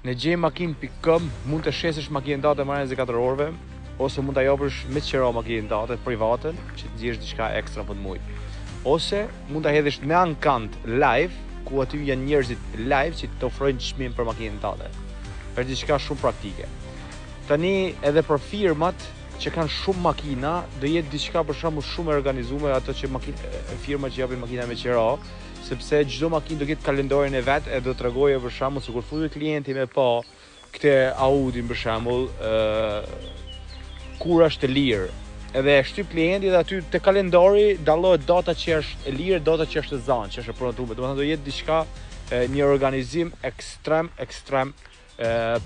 Në gjejmakinë.com mund të shesësh makinën date marrë 24 orëve, ose mund ta japësh me qira makinën date privaten, që të nxjerrësh diçka ekstra për të mujt. Ose mund ta hedhësh në ankant live, ku aty janë njerëzit live që të ofrojnë çmim për makinën date. Është diçka shumë praktike. Tani edhe për firmat që kanë shumë makina, do jetë diçka për shembull shumë e organizuar ato që firma që japin makina me qira, sepse çdo makinë do ketë kalendarin e vet e do t'rregojë për shembull sikur futet klienti me pa këtë Audi për shembull, kur është e lirë. Edhe e shtyp klienti dhe aty te kalendari dallohet data që është e lirë, data që është e zanë, që është e prontuar. Domethënë do jetë diçka, një organizim ekstrem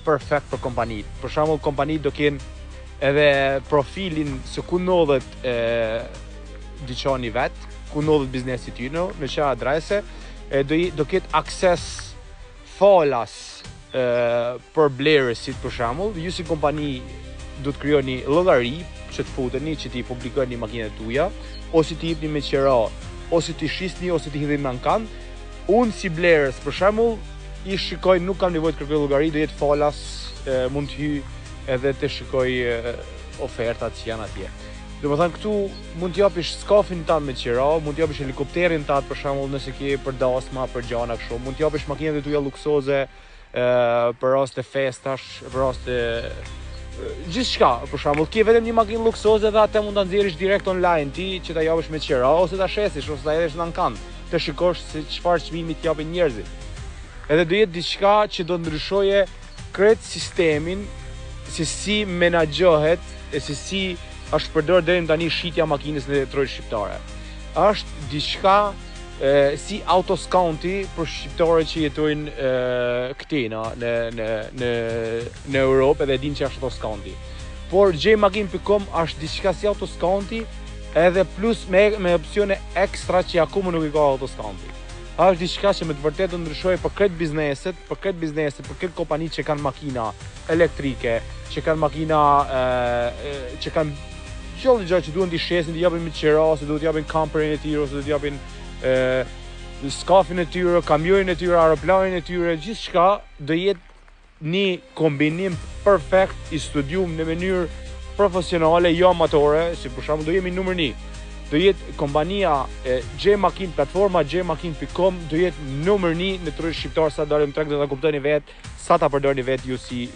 perfekt për kompanitë. Për shembull, kompanitë do kenë edhe profilin se ku ndodhet dyqani vet, ku ndodhet biznesi tyre, në çfarë adrese, do ketë akses falas për blerësit për shembull. Ju si kompani do të krijoni llogari që të futeni, që ti publikoni makinat tuaja, ose ti jepni me qira, ose ti shisni, ose ti hidhni në ankant. Unë si blerës për shembull i shikoj, nuk kam nevojë të kërkoj llogari, do jetë falas, mund të hyj edhe të shikoj ofertat që janë atje. Domethënë këtu mund t'japish skafin tanë me qira, mund t'japish helikopterin tanë për shembull nëse ke për dasma, për gjana kështu, mund t'japish makinat e tuaja luksoze për raste festash, për raste gjithçka. Për shembull, ke vetëm një makinë luksoze dhe atë mund ta nxjerrësh direkt online ti që ta japësh me qira, ose ta shesish, ose ta hedhësh në ankant, të shikosh se çfarë çmimi t'japin njerëzit. Edhe do jetë diçka që do ndryshoje krejt sistemin, se si menaxhohet e se si është përdorur deri tani shitja makinës në trojtë shqiptare. Është diçka si autoscounti për shqiptarët që jetojnë këtej në Europë dhe dinë që është autoscounti. Por gjejmakinë.com është diçka si autoscounti edhe plus me opsione ekstra që akoma nuk i ka autoscounti. Është diçka që me të vërtetë do ndryshojë për këtë bizneset, për këtë kompani që kanë makina elektrike, që kanë makina që kanë çdo gjë që duhen t'i shesin, t'i japin me qira, ose duhet t'i japin kamperin e tyre, ose duhet t'i japin skafin e tyre, kamionin e tyre, aeroplanin e tyre, gjithçka do jetë një kombinim perfekt i studiuar në mënyrë profesionale, jo amatore, si për shembull do jemi numër 1. Do jetë kompania Gjejmakin, platforma Gjejmakin.com do jetë numër 1 në trojtë shqiptar sa dalim treg do ta kuptoni vet, sa ta përdorni vet ju si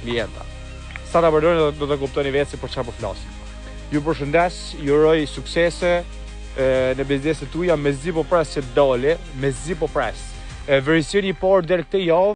klienta. Sa ta përdorni do ta kuptoni vet se për çfarë po flasim. Ju përshëndes, ju uroj suksese në bizneset tuaja, mezi po pres që dole, mezi po pres. Versioni i parë del këtë javë.